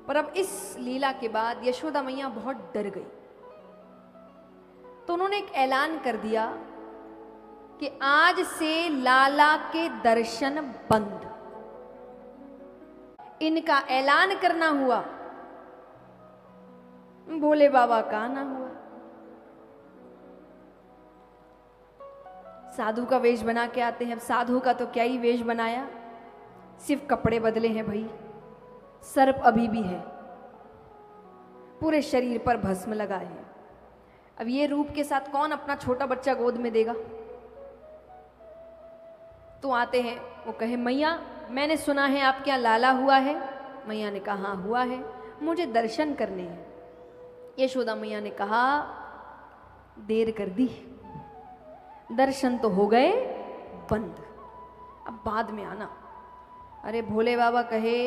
पर अब इस लीला के बाद यशोदा मैया बहुत डर गई, तो उन्होंने एक ऐलान कर दिया कि आज से लाला के दर्शन बंद। इनका ऐलान करना हुआ, भोले बाबा का आना हुआ। साधु का वेश बना के आते हैं। अब साधु का तो क्या ही वेश बनाया, सिर्फ कपड़े बदले हैं भाई, सर्प अभी भी है, पूरे शरीर पर भस्म लगा है। अब ये रूप के साथ कौन अपना छोटा बच्चा गोद में देगा। तो आते हैं, वो कहे मैया मैंने सुना है आपके यहाँ लाला हुआ है। मैया ने कहा हाँ हुआ है, मुझे दर्शन करने हैं। यशोदा मैया ने कहा देर कर दी, दर्शन तो हो गए बंद, अब बाद में आना। अरे भोले बाबा कहे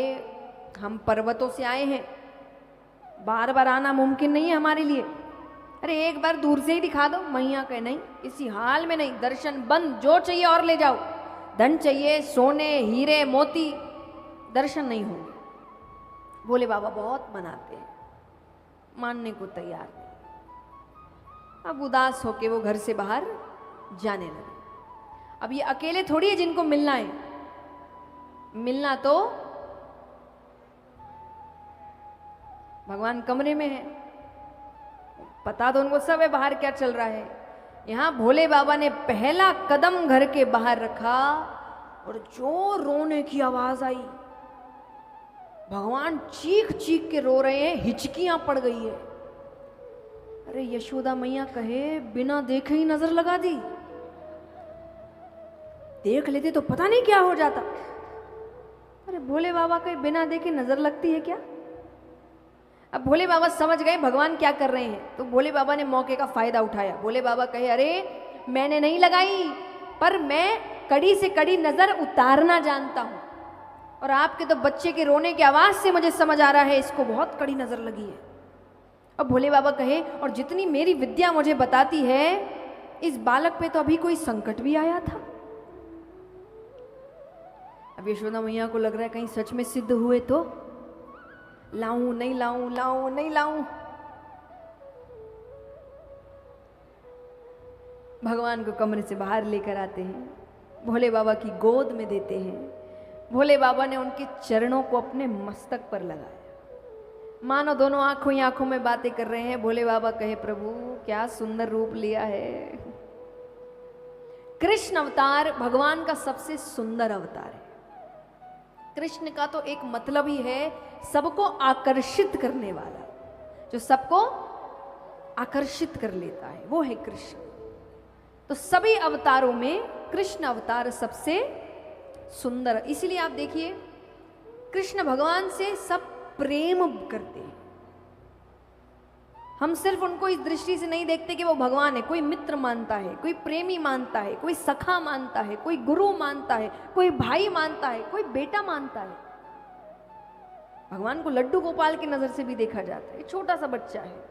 हम पर्वतों से आए हैं, बार बार आना मुमकिन नहीं है हमारे लिए, अरे एक बार दूर से ही दिखा दो। मैया कहे नहीं, इसी हाल में नहीं, दर्शन बंद, जो चाहिए और ले जाओ, धन चाहिए, सोने हीरे मोती, दर्शन नहीं होंगे। भोले बाबा बहुत मनाते हैं, मानने को तैयार नहीं। अब उदास होके वो घर से बाहर जाने लगे। अब ये अकेले थोड़ी है जिनको मिलना है, मिलना तो भगवान कमरे में है, पता तो उनको सब है बाहर क्या चल रहा है। यहां भोले बाबा ने पहला कदम घर के बाहर रखा और जो रोने की आवाज आई, भगवान चीख चीख के रो रहे हैं, हिचकियां पड़ गई है। अरे यशोदा मैया कहे बिना देखे ही नजर लगा दी, देख लेते तो पता नहीं क्या हो जाता। अरे भोले बाबा कहे बिना देखे नजर लगती है क्या। अब भोले बाबा समझ गए भगवान क्या कर रहे हैं, तो भोले बाबा ने मौके का फायदा उठाया। भोले बाबा कहे अरे मैंने नहीं लगाई, पर मैं कड़ी से कड़ी नजर उतारना जानता हूं, और आपके तो बच्चे के रोने की आवाज से मुझे समझ आ रहा है इसको बहुत कड़ी नजर लगी है। अब भोले बाबा कहे और जितनी मेरी विद्या मुझे बताती है, इस बालक पे तो अभी कोई संकट भी आया था। अब यशोदा मैया को लग रहा है कहीं सच में सिद्ध हुए तो लाऊं नहीं लाऊं, लाऊं नहीं लाऊं। भगवान को कमरे से बाहर लेकर आते हैं, भोले बाबा की गोद में देते हैं। भोले बाबा ने उनके चरणों को अपने मस्तक पर लगाया, मानो दोनों आंखों ही आंखों में बातें कर रहे हैं। भोले बाबा कहे प्रभु क्या सुंदर रूप लिया है। कृष्ण अवतार भगवान का सबसे सुंदर अवतार है। कृष्ण का तो एक मतलब ही है सबको आकर्षित करने वाला, जो सबको आकर्षित कर लेता है वो है कृष्ण। तो सभी अवतारों में कृष्ण अवतार सबसे सुंदर, इसलिए आप देखिए कृष्ण भगवान से सब प्रेम करते हैं। हम सिर्फ उनको इस दृष्टि से नहीं देखते कि वो भगवान है, कोई मित्र मानता है, कोई प्रेमी मानता है, कोई सखा मानता है, कोई गुरु मानता है, कोई भाई मानता है, कोई बेटा मानता है। भगवान को लड्डू गोपाल की नजर से भी देखा जाता है, छोटा सा बच्चा है।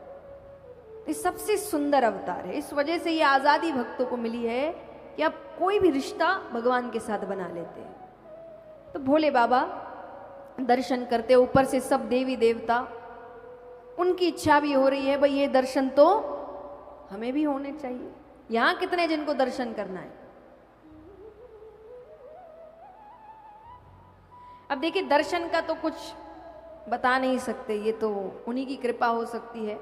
ये सबसे सुंदर अवतार है। इस वजह से ये आजादी भक्तों को मिली है कि आप कोई भी रिश्ता भगवान के साथ बना लेते हैं। तो भोले बाबा दर्शन करते, ऊपर से सब देवी देवता, उनकी इच्छा भी हो रही है भाई ये दर्शन तो हमें भी होने चाहिए। यहां कितने जिनको दर्शन करना है। अब देखिए दर्शन का तो कुछ बता नहीं सकते, ये तो उन्हीं की कृपा हो सकती है,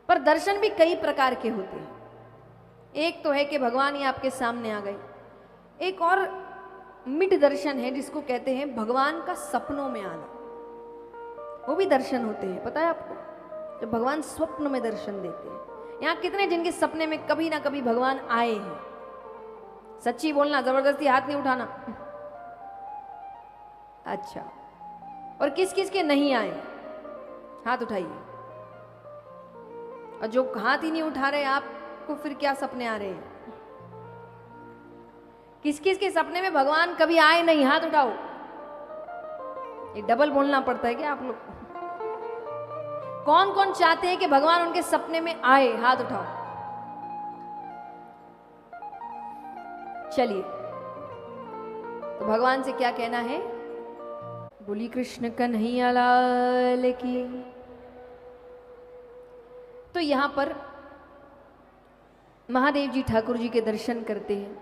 पर दर्शन भी कई प्रकार के होते हैं। एक तो है कि भगवान ही आपके सामने आ गए, एक और मिड दर्शन है जिसको कहते हैं भगवान का सपनों में आना, वो भी दर्शन होते हैं। पता है आपको, जब भगवान स्वप्न में दर्शन देते हैं। यहाँ कितने जिनके सपने में कभी ना कभी भगवान आए हैं। सच्ची बोलना, जबरदस्ती हाथ नहीं उठाना। अच्छा, और किस किस के नहीं आए हाथ उठाइए। और जो हाथ ही नहीं उठा रहे आपको फिर क्या सपने आ रहे हैं। किस किस के सपने में भगवान कभी आए नहीं, हाथ उठाओ। ये डबल बोलना पड़ता है क्या आप लोग। कौन कौन चाहते हैं कि भगवान उनके सपने में आए, हाथ उठाओ। चलिए, तो भगवान से क्या कहना है, बोली कृष्ण कन्हैया लाल की। तो यहाँ पर महादेव जी ठाकुर जी के दर्शन करते हैं।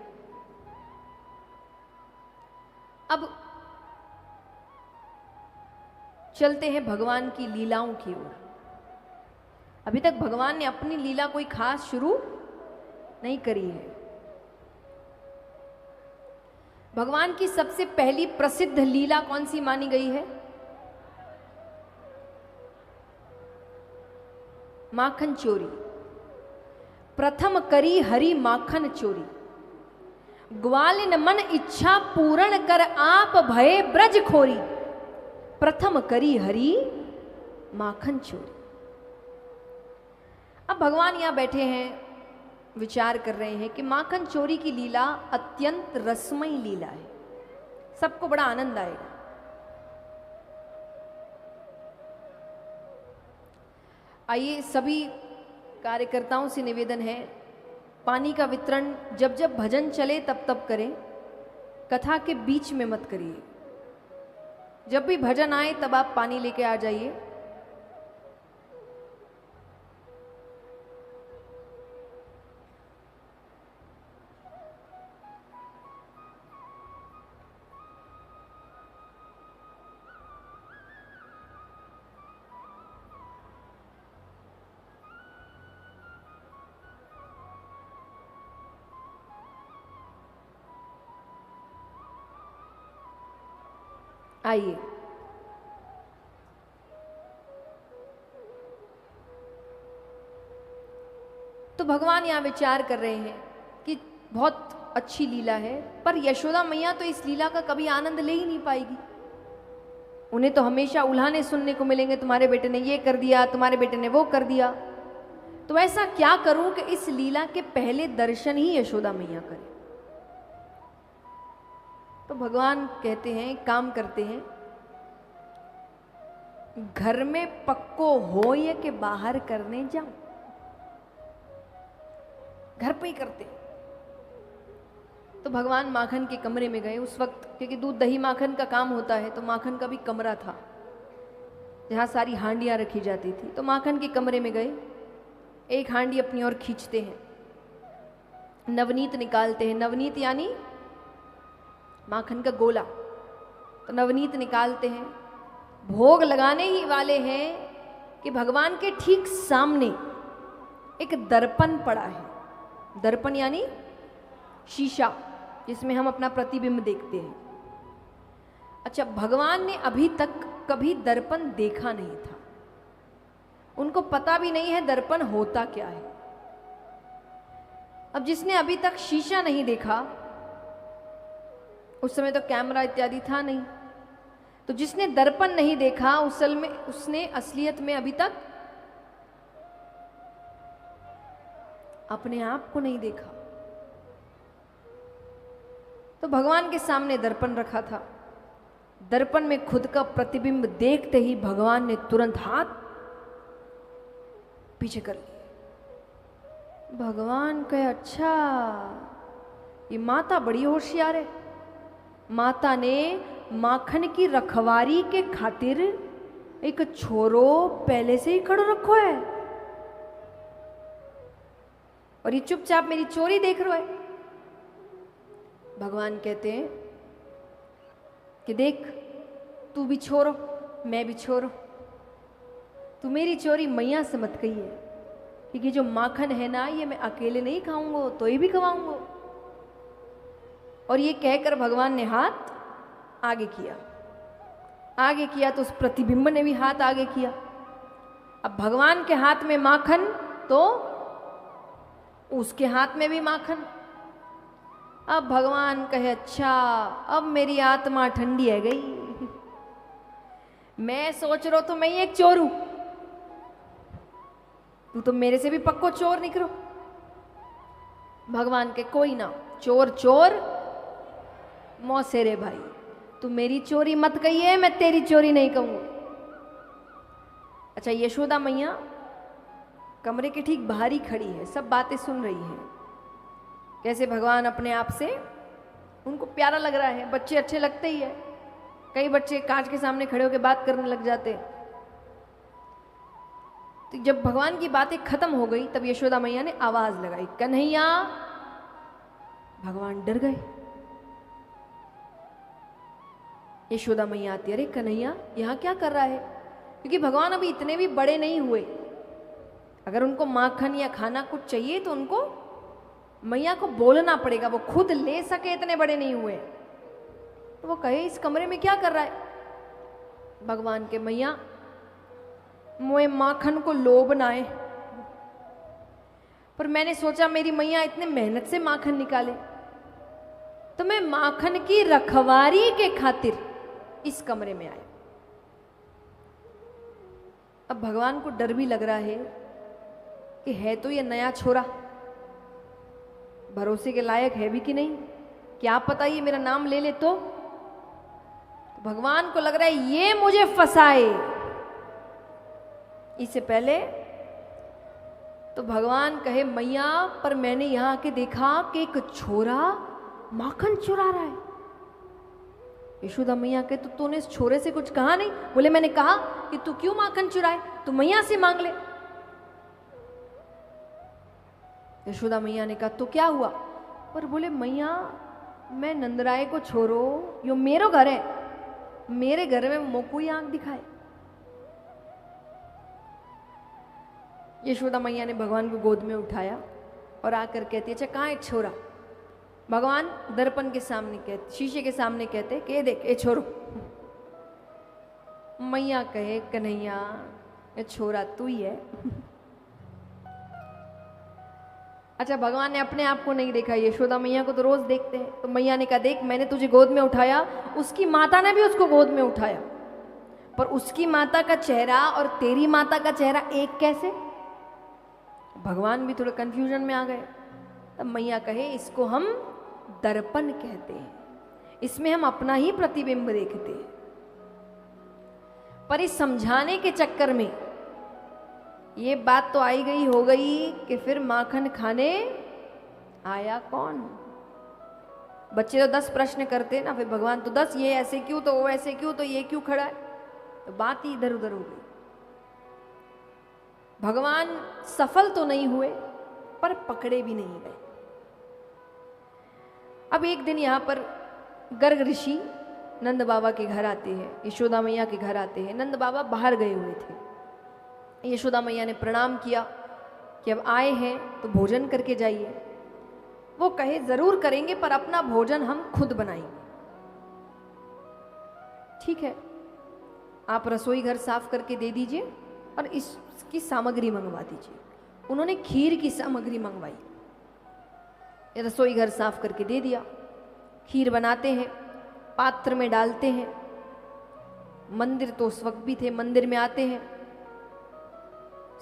अब चलते हैं भगवान की लीलाओं की ओर। अभी तक भगवान ने अपनी लीला कोई खास शुरू नहीं करी है। भगवान की सबसे पहली प्रसिद्ध लीला कौन सी मानी गई है? माखन चोरी। प्रथम करी हरि माखन चोरी, ग्वालिन मन इच्छा पूर्ण कर आप भये ब्रज खोरी। प्रथम करी हरि माखन चोरी। अब भगवान यहां बैठे हैं, विचार कर रहे हैं कि माखन चोरी की लीला अत्यंत रसमयी लीला है, सबको बड़ा आनंद आएगा। आइए, सभी कार्यकर्ताओं से निवेदन है, पानी का वितरण जब जब भजन चले तब तब करें, कथा के बीच में मत करिए। जब भी भजन आए तब आप पानी लेके आ जाइए। आइए, तो भगवान यहां विचार कर रहे हैं कि बहुत अच्छी लीला है, पर यशोदा मैया तो इस लीला का कभी आनंद ले ही नहीं पाएगी। उन्हें तो हमेशा उल्हाने सुनने को मिलेंगे, तुम्हारे बेटे ने ये कर दिया, तुम्हारे बेटे ने वो कर दिया। तो ऐसा क्या करूं कि इस लीला के पहले दर्शन ही यशोदा मैया करें। तो भगवान कहते हैं, काम करते हैं, घर में पक्को हो ये कि बाहर करने जाऊं। घर पे ही करते। तो भगवान माखन के कमरे में गए उस वक्त, क्योंकि दूध दही माखन का काम होता है, तो माखन का भी कमरा था जहां सारी हांडियां रखी जाती थी। तो माखन के कमरे में गए, एक हांडी अपनी ओर खींचते हैं, नवनीत निकालते हैं। नवनीत यानी माखन का गोला। तो नवनीत निकालते हैं, भोग लगाने ही वाले हैं कि भगवान के ठीक सामने एक दर्पण पड़ा है। दर्पण यानी शीशा, जिसमें हम अपना प्रतिबिंब देखते हैं। अच्छा, भगवान ने अभी तक कभी दर्पण देखा नहीं था, उनको पता भी नहीं है दर्पण होता क्या है। अब जिसने अभी तक शीशा नहीं देखा, उस समय तो कैमरा इत्यादि था नहीं, तो जिसने दर्पण नहीं देखा उसल में उसने असलियत में अभी तक अपने आप को नहीं देखा। तो भगवान के सामने दर्पण रखा था। दर्पण में खुद का प्रतिबिंब देखते ही भगवान ने तुरंत हाथ पीछे कर लिया। भगवान कहे, अच्छा ये माता बड़ी होशियार है। माता ने माखन की रखवारी के खातिर एक छोरो पहले से ही खड़ो रखो है, और ये चुपचाप मेरी चोरी देख रहा है। भगवान कहते हैं कि देख, तू भी छोरो, मैं भी छोरो, तू मेरी चोरी मैया से मत कहिए, क्योंकि जो माखन है ना, ये मैं अकेले नहीं खाऊंगा, तो ये भी खवाऊंगा। और ये कहकर भगवान ने हाथ आगे किया। आगे किया तो उस प्रतिबिंब ने भी हाथ आगे किया। अब भगवान के हाथ में माखन तो उसके हाथ में भी माखन। अब भगवान कहे, अच्छा अब मेरी आत्मा ठंडी है गई। मैं सोच रहा तो मैं ही एक चोर हूं, तू तो मेरे से भी पक्को चोर निकलो। भगवान के, कोई ना, चोर चोर मौसे रे भाई, तू मेरी चोरी मत कहिए, मैं तेरी चोरी नहीं कहूंगा। अच्छा, यशोदा मैया कमरे के ठीक बाहर ही खड़ी है, सब बातें सुन रही हैं। कैसे भगवान अपने आप से, उनको प्यारा लग रहा है, बच्चे अच्छे लगते ही है। कई बच्चे कांच के सामने खड़े होकर बात करने लग जाते। तो जब भगवान की बातें खत्म हो गई तब यशोदा मैया ने आवाज लगाई, कन्हैया। भगवान डर गए। यशोदा मैया आती, अरे कन्हैया यहां क्या कर रहा है? क्योंकि भगवान अभी इतने भी बड़े नहीं हुए। अगर उनको माखन या खाना कुछ चाहिए तो उनको मैया को बोलना पड़ेगा, वो खुद ले सके, इतने बड़े नहीं हुए। तो वो कहे इस कमरे में क्या कर रहा है? भगवान के, मैया मोए माखन को लोभ ना है, पर मैंने सोचा मेरी मैया इतने मेहनत से माखन निकाले तो मैं माखन की रखवारी के खातिर इस कमरे में आए। अब भगवान को डर भी लग रहा है कि है तो ये नया छोरा, भरोसे के लायक है भी कि नहीं, क्या पता ये मेरा नाम ले ले तो भगवान को लग रहा है ये मुझे फंसाए। इससे पहले तो भगवान कहे, मैया पर मैंने यहां आके देखा कि एक छोरा माखन चुरा रहा है। यशोदा मैया कहे, तो तूने इस छोरे से कुछ कहा नहीं? बोले, मैंने कहा कि तू क्यों माखन चुराए, तू मैया से मांग ले। यशोदा मैया ने कहा, तो क्या हुआ? पर बोले, मैया मैं नंदराय को छोड़ो, यो मेरो घर है, मेरे घर में मोको आंख दिखाए। यशोदा मैया ने भगवान को गोद में उठाया और आकर कहती, अच्छा कहाँ है छोरा? भगवान दर्पण के सामने कहते, शीशे के सामने कहते कि देख ए छोरो। मैया कहे, कन्हैया ये छोरा तू ही है। अच्छा, भगवान ने अपने आप को नहीं देखा, यशोदा मैया को तो रोज देखते हैं। तो मैया ने कहा, देख मैंने तुझे गोद में उठाया, उसकी माता ने भी उसको गोद में उठाया, पर उसकी माता का चेहरा और तेरी माता का चेहरा एक कैसे? भगवान भी थोड़ा कंफ्यूजन में आ गए। तब मैया कहे, इसको हम दर्पण कहते हैं, इसमें हम अपना ही प्रतिबिंब देखते हैं। पर इस समझाने के चक्कर में ये बात तो आई गई हो गई कि फिर माखन खाने आया कौन? बच्चे तो 10 प्रश्न करते ना, फिर भगवान तो 10, ये ऐसे क्यों, तो वो ऐसे क्यों, तो ये क्यों खड़ा है, तो बात ही इधर उधर हो गई। भगवान सफल तो नहीं हुए पर पकड़े भी नहीं गए। अब एक दिन यहां पर गर्ग ऋषि नंद बाबा के घर आते हैं, यशोदा मैया के घर आते हैं। नंद बाबा बाहर गए हुए थे। यशोदा मैया ने प्रणाम किया कि अब आए हैं तो भोजन करके जाइए। वो कहे, जरूर करेंगे पर अपना भोजन हम खुद बनाएंगे। ठीक है, आप रसोई घर साफ करके दे दीजिए और इसकी सामग्री मंगवा दीजिए। उन्होंने खीर की सामग्री मंगवाई, रसोई घर साफ करके दे दिया। खीर बनाते हैं, पात्र में डालते हैं। मंदिर तो उस वक्त भी थे, मंदिर में आते हैं,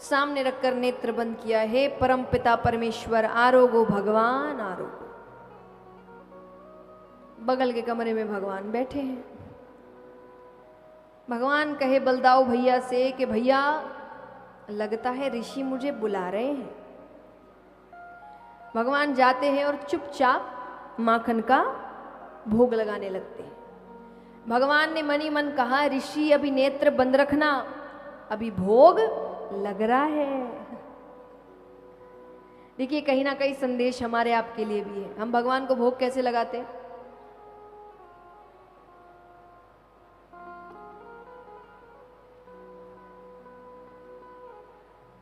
सामने रखकर नेत्र बंद किया, हे परम पिता परमेश्वर आरोगो भगवान आरोगो। बगल के कमरे में भगवान बैठे हैं। भगवान कहे बलदाऊ भैया से कि भैया लगता है ऋषि मुझे बुला रहे हैं। भगवान जाते हैं और चुपचाप माखन का भोग लगाने लगते हैं। भगवान ने मनी मन कहा, ऋषि अभी नेत्र बंद रखना, अभी भोग लग रहा है। देखिए, कहीं ना कहीं संदेश हमारे आपके लिए भी है। हम भगवान को भोग कैसे लगाते हैं?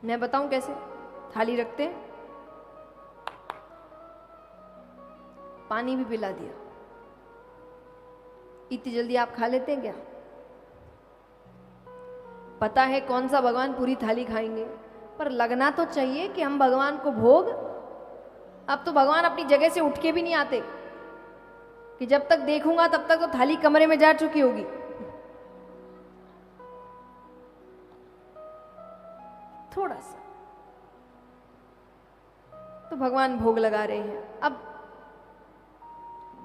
मैं बताऊं कैसे? थाली रखते हैं, पानी भी पिला दिया, इतनी जल्दी आप खा लेते हैं क्या? पता है कौन सा भगवान पूरी थाली खाएंगे, पर लगना तो चाहिए कि हम भगवान को भोग। अब तो भगवान अपनी जगह से उठ के भी नहीं आते कि जब तक देखूंगा तब तक तो थाली कमरे में जा चुकी होगी। थोड़ा सा तो भगवान भोग लगा रहे हैं। अब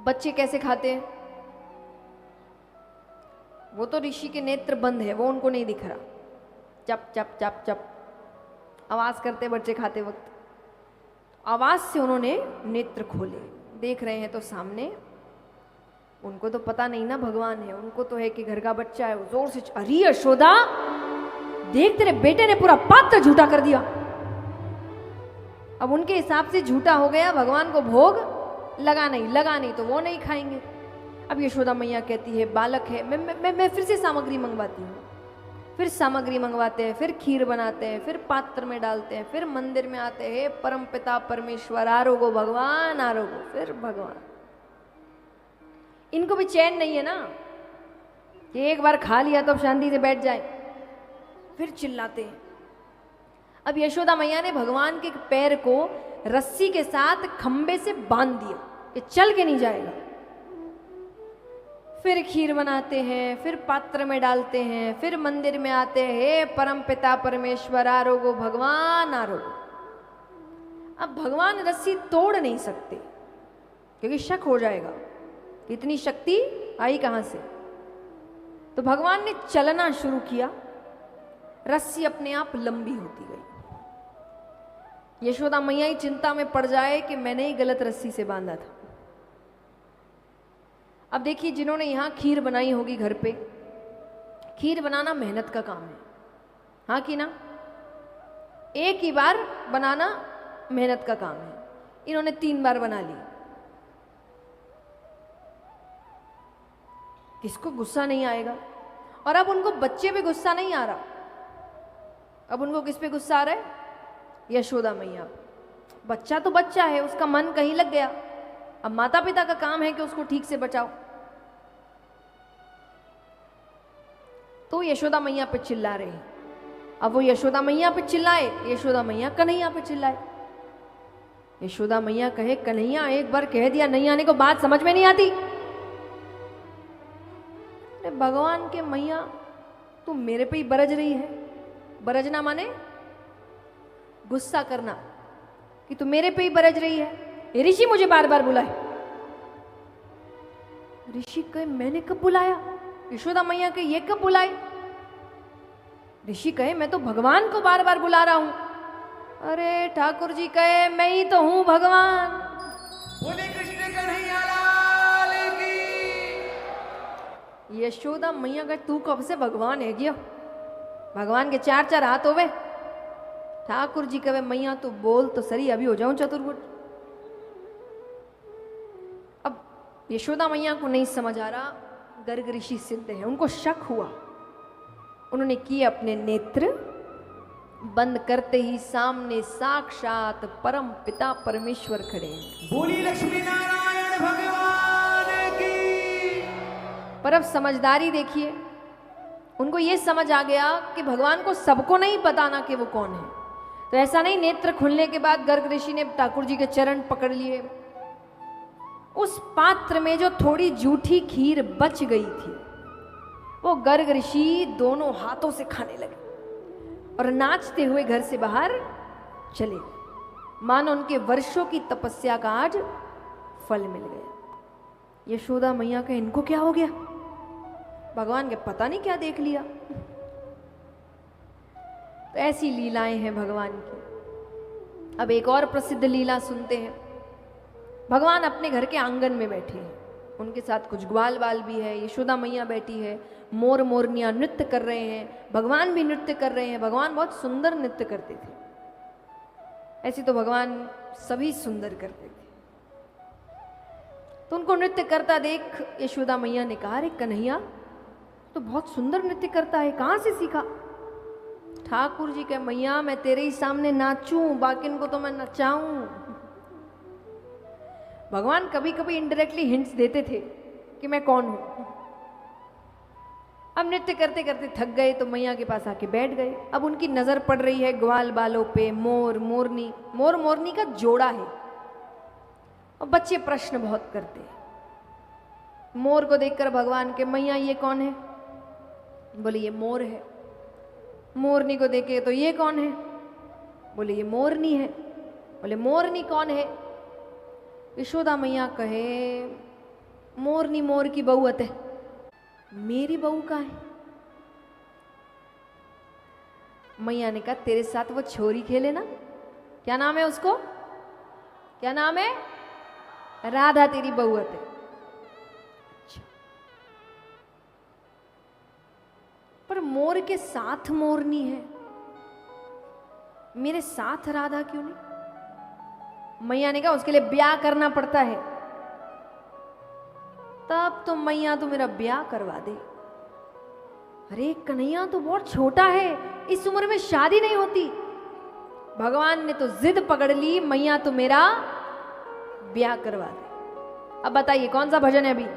बच्चे कैसे खाते हैं? वो तो ऋषि के नेत्र बंद है, वो उनको नहीं दिख रहा। चप चप चप चप आवाज करते बच्चे खाते वक्त। आवाज से उन्होंने नेत्र खोले, देख रहे हैं तो सामने उनको तो पता नहीं ना भगवान है, उनको तो है कि घर का बच्चा है। वो जोर से अरे यशोदा देख तेरे बेटे ने पूरा पात्र झूठा कर दिया। अब उनके हिसाब से झूठा हो गया, भगवान को भोग लगा नहीं तो वो नहीं खाएंगे। अब यशोदा मैया कहती है बालक है, मैं फिर से सामग्री मंगवाती हूँ। फिर सामग्री मंगवाते हैं, फिर खीर बनाते हैं, फिर पात्र में डालते हैं, फिर मंदिर में आते हैं, परम पिता परमेश्वर आरोगो भगवान आरोगो, फिर भगवान। इनको भी चैन नहीं है ना कि एक बार खा लिया तो अब शांति से बैठ जाए, फिर चिल्लाते हैं। अब यशोदा मैया ने भगवान के पैर को रस्सी के साथ खंबे से बांध दिया, ये चल के नहीं जाएगा। फिर खीर बनाते हैं, फिर पात्र में डालते हैं, फिर मंदिर में आते हैं, परम पिता परमेश्वर आरोगो भगवान आरोगो। अब भगवान रस्सी तोड़ नहीं सकते क्योंकि शक हो जाएगा, इतनी शक्ति आई कहां से। तो भगवान ने चलना शुरू किया, रस्सी अपने आप लंबी होती गई। यशोदा मैया ही चिंता में पड़ जाए कि मैंने ही गलत रस्सी से बांधा था। अब देखिए, जिन्होंने यहां खीर बनाई होगी घर पे, खीर बनाना मेहनत का काम है, हाँ कि ना। एक ही बार बनाना मेहनत का काम है, इन्होंने 3 बार बना ली। किसको गुस्सा नहीं आएगा। और अब उनको बच्चे पे गुस्सा नहीं आ रहा, अब उनको किस पे गुस्सा आ रहा है? यशोदा मैया। बच्चा तो बच्चा है, उसका मन कहीं लग गया, अब माता पिता का काम है कि उसको ठीक से बचाओ। तो यशोदा मैया पे चिल्ला रहे हैं। अब वो यशोदा मैया पे चिल्लाए, यशोदा मैया कन्हैया पे चिल्लाए। यशोदा मैया कहे कन्हैया एक बार कह दिया, नहीं आने को बात समझ में नहीं आती। भगवान के मैया तू मेरे पे ही बरज रही है। बरजना माने गुस्सा करना, कि तू मेरे पे ही बरज रही है। ऋषि मुझे बार बार बुलाए। ऋषि कहे मैंने कब बुलाया? यशोदा मैया के ये कब बुलाए? ऋषि कहे मैं तो भगवान को बार बार बुला रहा हूं। अरे ठाकुर जी कहे मैं ही तो हूं भगवान। बोले कृष्ण कन्हैया लाल की। यशोदा मैया कहे तू कब से भगवान है गया? भगवान के 4 हाथ होवे। ठाकुर जी कहे मैया तू बोल तो सही, अभी हो जाऊं चतुर्भुज। अब यशोदा मैया को नहीं समझ आ रहा, गर्ग ऋषि सिद्ध है, उनको शक हुआ। उन्होंने किए अपने नेत्र बंद, करते ही सामने साक्षात परम पिता परमेश्वर खड़े हैं। बोली लक्ष्मी नारायण भगवान की। पर अब समझदारी देखिए, उनको ये समझ आ गया कि भगवान को सबको नहीं बताना कि वो कौन है। तो ऐसा नहीं, नेत्र खुलने के बाद गर्ग ऋषि ने ठाकुर जी के चरण पकड़ लिए। उस पात्र में जो थोड़ी जूठी खीर बच गई थी, वो गर्ग ऋषि दोनों हाथों से खाने लगे और नाचते हुए घर से बाहर चले गए, मानो उनके वर्षों की तपस्या का आज फल मिल गया। यशोदा मैया का इनको क्या हो गया? भगवान के पता नहीं क्या देख लिया। तो ऐसी लीलाएं हैं भगवान की। अब एक और प्रसिद्ध लीला सुनते हैं। भगवान अपने घर के आंगन में बैठे हैं, उनके साथ कुछ ग्वाल बाल भी है, यशोदा मैया बैठी है, मोर मोरनियां नृत्य कर रहे हैं, भगवान भी नृत्य कर रहे हैं। भगवान बहुत सुंदर नृत्य करते थे, ऐसे तो भगवान सभी सुंदर करते थे। तो उनको नृत्य करता देख यशोदा मैया ने कहा, अरे कन्हैया तो बहुत सुंदर नृत्य करता है, कहाँ से सीखा? ठाकुर जी के मैया मैं तेरे ही सामने नाचूं, बाकी इनको तो मैं नचाऊं। भगवान कभी कभी इनडायरेक्टली हिंट्स देते थे कि मैं कौन हूं। अब नृत्य करते करते थक गए तो मैया के पास आके बैठ गए। अब उनकी नजर पड़ रही है ग्वाल बालों पे, मोर मोरनी, मोर मोरनी का जोड़ा है। और बच्चे प्रश्न बहुत करते हैं। मोर को देखकर भगवान के मैया ये कौन है? बोले ये मोर है। मोरनी को देखे तो ये कौन है? बोले ये मोरनी है। बोले मोरनी कौन है? यशोदा मैया कहे मोरनी मोर की बहुअत है, मेरी बहू का है। मैया ने कहा तेरे साथ वो छोरी खेले ना, क्या नाम है उसको? क्या नाम है? राधा तेरी बहुअत है। अच्छा, मोर के साथ मोरनी है, मेरे साथ राधा क्यों नहीं? मैया ने कहा उसके लिए ब्याह करना पड़ता है। तब तो मैया तो मेरा ब्याह करवा दे। अरे कन्हैया तो बहुत छोटा है, इस उम्र में शादी नहीं होती। भगवान ने तो जिद पकड़ ली, मैया तो मेरा ब्याह करवा दे। अब बताइए कौन सा भजन है अभी?